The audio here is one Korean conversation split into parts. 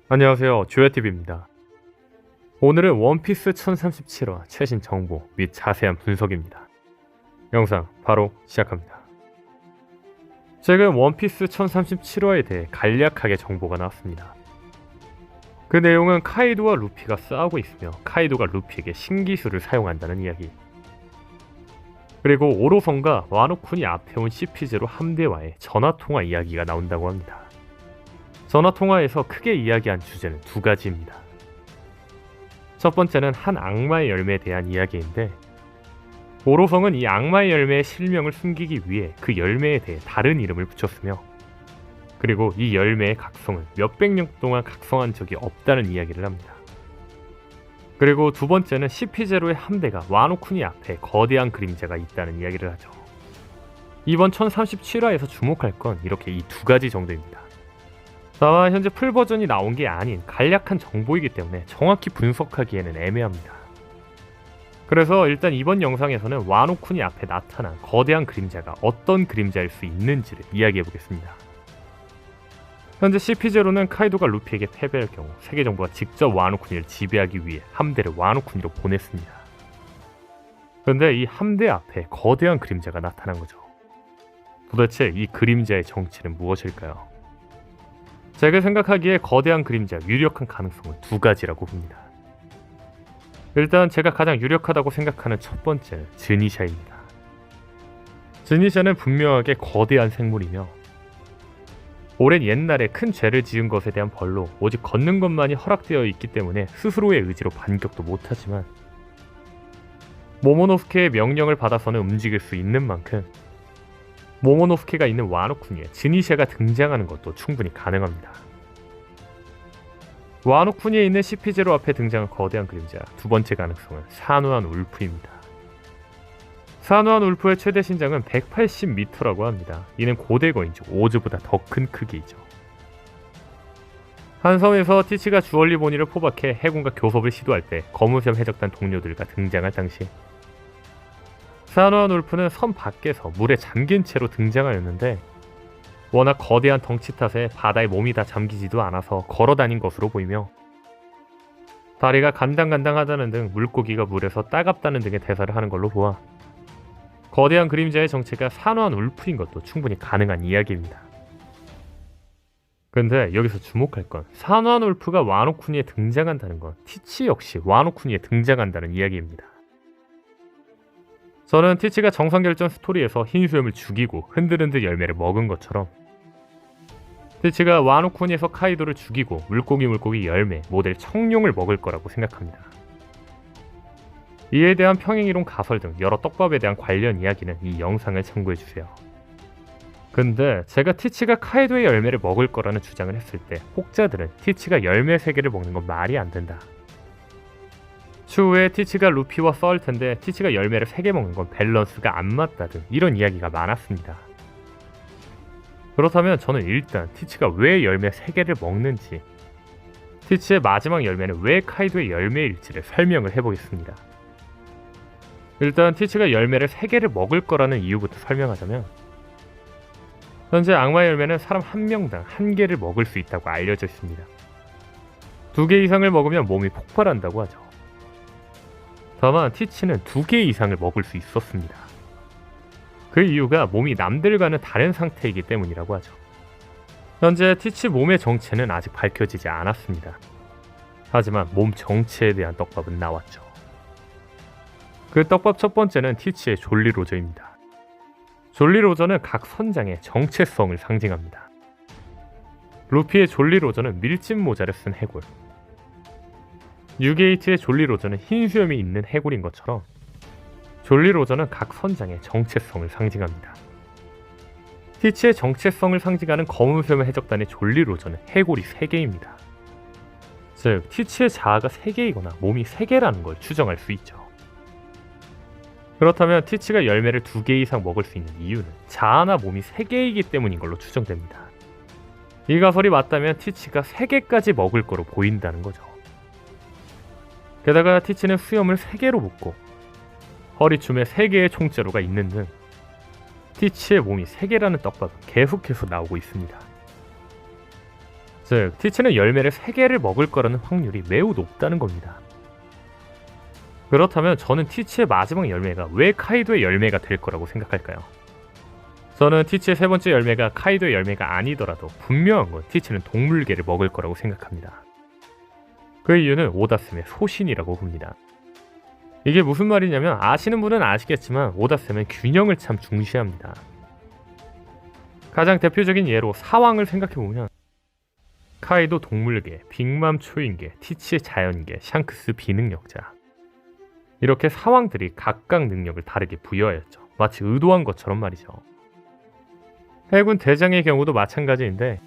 안녕하세요. 조야TV입니다. 오늘은 원피스 1037화 최신 정보 및 자세한 분석입니다. 영상 바로 시작합니다. 최근 원피스 1037화에 대해 간략하게 정보가 나왔습니다. 그 내용은 카이도와 루피가 싸우고 있으며 카이도가 루피에게 신기술을 사용한다는 이야기, 그리고 오로성과 와노쿤이 앞에 온 CP제로 함대와의 전화통화 이야기가 나온다고 합니다. 전화통화에서 크게 이야기한 주제는 두 가지입니다. 첫 번째는 한 악마의 열매에 대한 이야기인데, 오로성은 이 악마의 열매의 실명을 숨기기 위해 그 열매에 대해 다른 이름을 붙였으며, 그리고 이 열매의 각성을 몇백 년 동안 각성한 적이 없다는 이야기를 합니다. 그리고 두 번째는 CP0의 함대가 와노쿤이 앞에 거대한 그림자가 있다는 이야기를 하죠. 이번 1037화에서 주목할 건 이렇게 이 두 가지 정도입니다. 다만 현재 풀버전이 나온 게 아닌 간략한 정보이기 때문에 정확히 분석하기에는 애매합니다. 그래서 일단 이번 영상에서는 와노쿤이 앞에 나타난 거대한 그림자가 어떤 그림자일 수 있는지를 이야기해보겠습니다. 현재 CP0는 카이도가 루피에게 패배할 경우 세계정부가 직접 와노쿤이를 지배하기 위해 함대를 와노쿤이로 보냈습니다. 그런데 이 함대 앞에 거대한 그림자가 나타난 거죠. 도대체 이 그림자의 정체는 무엇일까요? 제가 생각하기에 거대한 그림자 유력한 가능성은 두 가지라고 봅니다. 일단 제가 가장 유력하다고 생각하는 첫 번째는 즈니샤입니다. 즈니샤는 분명하게 거대한 생물이며, 오랜 옛날에 큰 죄를 지은 것에 대한 벌로 오직 걷는 것만이 허락되어 있기 때문에 스스로의 의지로 반격도 못하지만, 모모노스케의 명령을 받아서는 움직일 수 있는 만큼 모모노스케가 있는 와노쿤이에 즈니샤가 등장하는 것도 충분히 가능합니다. 와노쿤이에 있는 CP0 앞에 등장한 거대한 그림자 두 번째 가능성은 산후한 울프입니다. 산후한 울프의 최대 신장은 180m라고 합니다. 이는 고대거인 즉 오즈보다 더 큰 크기이죠. 한 섬에서 티치가 주얼리 보니를 포박해 해군과 교섭을 시도할 때 거무샘 해적단 동료들과 등장할 당시, 산후한 울프는 섬 밖에서 물에 잠긴 채로 등장하였는데, 워낙 거대한 덩치 탓에 바다에 몸이 다 잠기지도 않아서 걸어다닌 것으로 보이며, 다리가 간당간당하다는 등 물고기가 물에서 따갑다는 등의 대사를 하는 걸로 보아 거대한 그림자의 정체가 산후한 울프인 것도 충분히 가능한 이야기입니다. 근데 여기서 주목할 건 산후한 울프가 와노쿤이에 등장한다는 건 티치 역시 와노쿤이에 등장한다는 이야기입니다. 저는 티치가 정상결전 스토리에서 흰 수염을 죽이고 흔들흔들 열매를 먹은 것처럼 티치가 와노쿤이에서 카이도를 죽이고 물고기 열매 모델 청룡을 먹을 거라고 생각합니다. 이에 대한 평행이론 가설 등 여러 떡밥에 대한 관련 이야기는 이 영상을 참고해주세요. 근데 제가 티치가 카이도의 열매를 먹을 거라는 주장을 했을 때 혹자들은 티치가 열매 3개를 먹는 건 말이 안 된다, 추후에 티치가 루피와 싸울 텐데 티치가 열매를 3개 먹는 건 밸런스가 안 맞다 등 이런 이야기가 많았습니다. 그렇다면 저는 일단 티치가 왜 열매 3개를 먹는지, 티치의 마지막 열매는 왜 카이도의 열매일지를 설명을 해보겠습니다. 일단 티치가 열매를 3개를 먹을 거라는 이유부터 설명하자면, 현재 악마의 열매는 사람 한 명당 1개를 먹을 수 있다고 알려져 있습니다. 2개 이상을 먹으면 몸이 폭발한다고 하죠. 다만 티치는 2개 이상을 먹을 수 있었습니다. 그 이유가 몸이 남들과는 다른 상태이기 때문이라고 하죠. 현재 티치 몸의 정체는 아직 밝혀지지 않았습니다. 하지만 몸 정체에 대한 떡밥은 나왔죠. 그 떡밥 첫 번째는 티치의 졸리로저입니다. 졸리로저는 각 선장의 정체성을 상징합니다. 루피의 졸리로저는 밀짚 모자를 쓴 해골, 뉴게이트의 졸리로저는 흰 수염이 있는 해골인 것처럼 졸리로저는 각 선장의 정체성을 상징합니다. 티치의 정체성을 상징하는 검은 수염 해적단의 졸리로저는 해골이 3개입니다. 즉 티치의 자아가 3개이거나 몸이 3개라는 걸 추정할 수 있죠. 그렇다면 티치가 열매를 2개 이상 먹을 수 있는 이유는 자아나 몸이 3개이기 때문인 걸로 추정됩니다. 이 가설이 맞다면 티치가 3개까지 먹을 거로 보인다는 거죠. 게다가 티치는 수염을 3개로 묶고 허리춤에 3개의 총자루가 있는 등 티치의 몸이 3개라는 떡밥은 계속해서 나오고 있습니다. 즉, 티치는 열매를 3개를 먹을 거라는 확률이 매우 높다는 겁니다. 그렇다면 저는 티치의 마지막 열매가 왜 카이도의 열매가 될 거라고 생각할까요? 저는 티치의 3번째 열매가 카이도의 열매가 아니더라도 분명한 건 티치는 동물계를 먹을 거라고 생각합니다. 그 이유는 오다쌤의 소신이라고 봅니다. 이게 무슨 말이냐면 아시는 분은 아시겠지만 오다쌤은 균형을 참 중시합니다. 가장 대표적인 예로 사왕을 생각해보면 카이도 동물계, 빅맘 초인계, 티치의 자연계, 샹크스 비능력자, 이렇게 사왕들이 각각 능력을 다르게 부여하였죠. 마치 의도한 것처럼 말이죠. 해군 대장의 경우도 마찬가지인데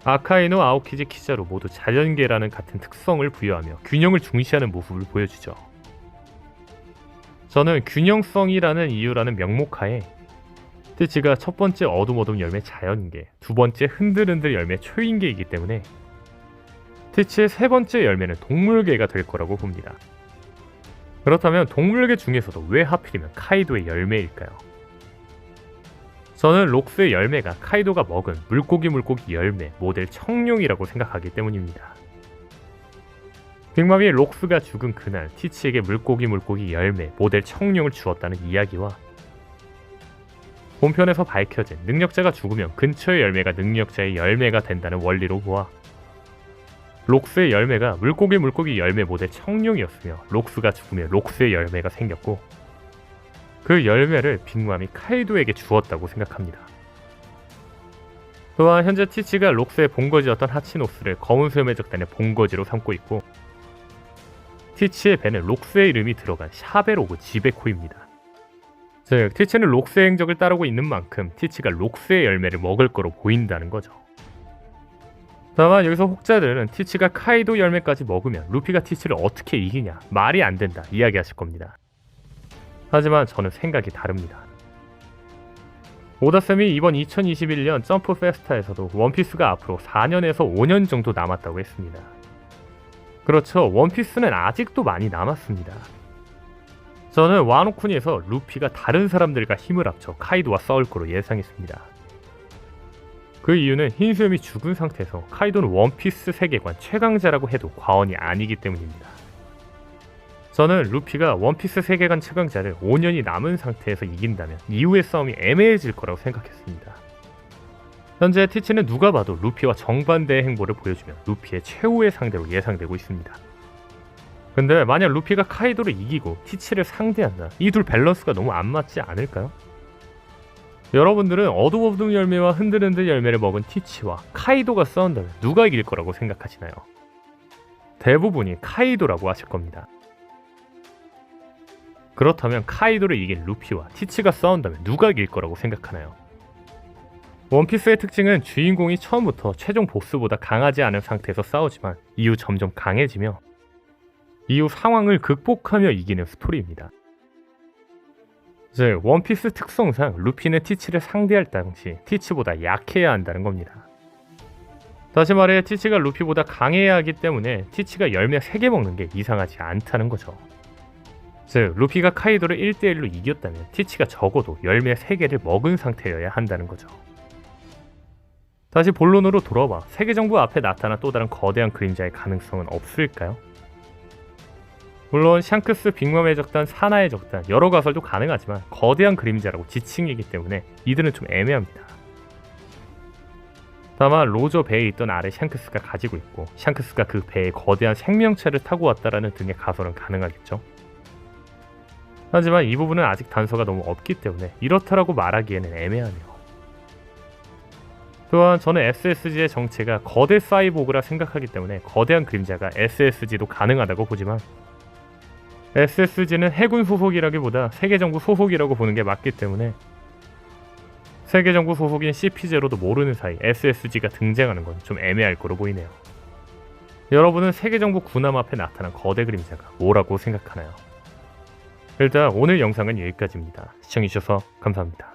아카이노, 아오키지, 키자루 모두 자연계라는 같은 특성을 부여하며 균형을 중시하는 모습을 보여주죠. 저는 균형성이라는 이유라는 명목하에 티치가 첫 번째 어둠 열매 자연계, 두 번째 흔들흔들 열매 초인계이기 때문에 티치의 3번째 열매는 동물계가 될 거라고 봅니다. 그렇다면 동물계 중에서도 왜 하필이면 카이도의 열매일까요? 저는 록스의 열매가 카이도가 먹은 물고기 열매 모델 청룡이라고 생각하기 때문입니다. 빅맘이 록스가 죽은 그날 티치에게 물고기 열매 모델 청룡을 주었다는 이야기와 본편에서 밝혀진 능력자가 죽으면 근처의 열매가 능력자의 열매가 된다는 원리로 보아 록스의 열매가 물고기 열매 모델 청룡이었으며 록스가 죽으면 록스의 열매가 생겼고 그 열매를 빅맘이 카이도에게 주었다고 생각합니다. 또한 현재 티치가 록스의 본거지였던 하치노스를 검은 수염의 적단의 본거지로 삼고 있고 티치의 배는 록스의 이름이 들어간 샤베로그 지베코입니다. 즉, 티치는 록스의 행적을 따르고 있는 만큼 티치가 록스의 열매를 먹을 거로 보인다는 거죠. 다만 여기서 혹자들은 티치가 카이도 열매까지 먹으면 루피가 티치를 어떻게 이기냐, 말이 안 된다 이야기하실 겁니다. 하지만 저는 생각이 다릅니다. 오다쌤이 이번 2021년 점프 페스타에서도 원피스가 앞으로 4년에서 5년 정도 남았다고 했습니다. 그렇죠, 원피스는 아직도 많이 남았습니다. 저는 와노쿠니에서 루피가 다른 사람들과 힘을 합쳐 카이도와 싸울 거로 예상했습니다. 그 이유는 흰수염이 죽은 상태에서 카이도는 원피스 세계관 최강자라고 해도 과언이 아니기 때문입니다. 저는 루피가 원피스 세계관 최강자를 5년이 남은 상태에서 이긴다면 이후의 싸움이 애매해질 거라고 생각했습니다. 현재 티치는 누가 봐도 루피와 정반대의 행보를 보여주며 루피의 최후의 상대로 예상되고 있습니다. 근데 만약 루피가 카이도를 이기고 티치를 상대한다, 이 둘 밸런스가 너무 안 맞지 않을까요? 여러분들은 어둠 열매와 흔들흔들 열매를 먹은 티치와 카이도가 싸운다면 누가 이길 거라고 생각하시나요? 대부분이 카이도라고 하실 겁니다. 그렇다면 카이도를 이긴 루피와 티치가 싸운다면 누가 이길 거라고 생각하나요? 원피스의 특징은 주인공이 처음부터 최종 보스보다 강하지 않은 상태에서 싸우지만 이후 점점 강해지며 이후 상황을 극복하며 이기는 스토리입니다. 즉, 원피스 특성상 루피는 티치를 상대할 당시 티치보다 약해야 한다는 겁니다. 다시 말해 티치가 루피보다 강해야 하기 때문에 티치가 열매 3개 먹는 게 이상하지 않다는 거죠. 즉, 루피가 카이도를 1대1로 이겼다면 티치가 적어도 열매 3개를 먹은 상태여야 한다는 거죠. 다시 본론으로 돌아와 세계정부 앞에 나타난 또 다른 거대한 그림자의 가능성은 없을까요? 물론 샹크스, 빅맘의 적단, 사나의 적단 여러 가설도 가능하지만 거대한 그림자라고 지칭이기 때문에 이들은 좀 애매합니다. 다만 로저 배에 있던 알을 샹크스가 가지고 있고 샹크스가 그 배에 거대한 생명체를 타고 왔다라는 등의 가설은 가능하겠죠. 하지만 이 부분은 아직 단서가 너무 없기 때문에 이렇다라고 말하기에는 애매하네요. 또한 저는 SSG의 정체가 거대 사이보그라 생각하기 때문에 거대한 그림자가 SSG도 가능하다고 보지만 SSG는 해군 소속이라기보다 세계정부 소속이라고 보는 게 맞기 때문에 세계정부 소속인 CP0도 모르는 사이 SSG가 등장하는 건 좀 애매할 거로 보이네요. 여러분은 세계정부 군함 앞에 나타난 거대 그림자가 뭐라고 생각하나요? 일단 오늘 영상은 여기까지입니다. 시청해주셔서 감사합니다.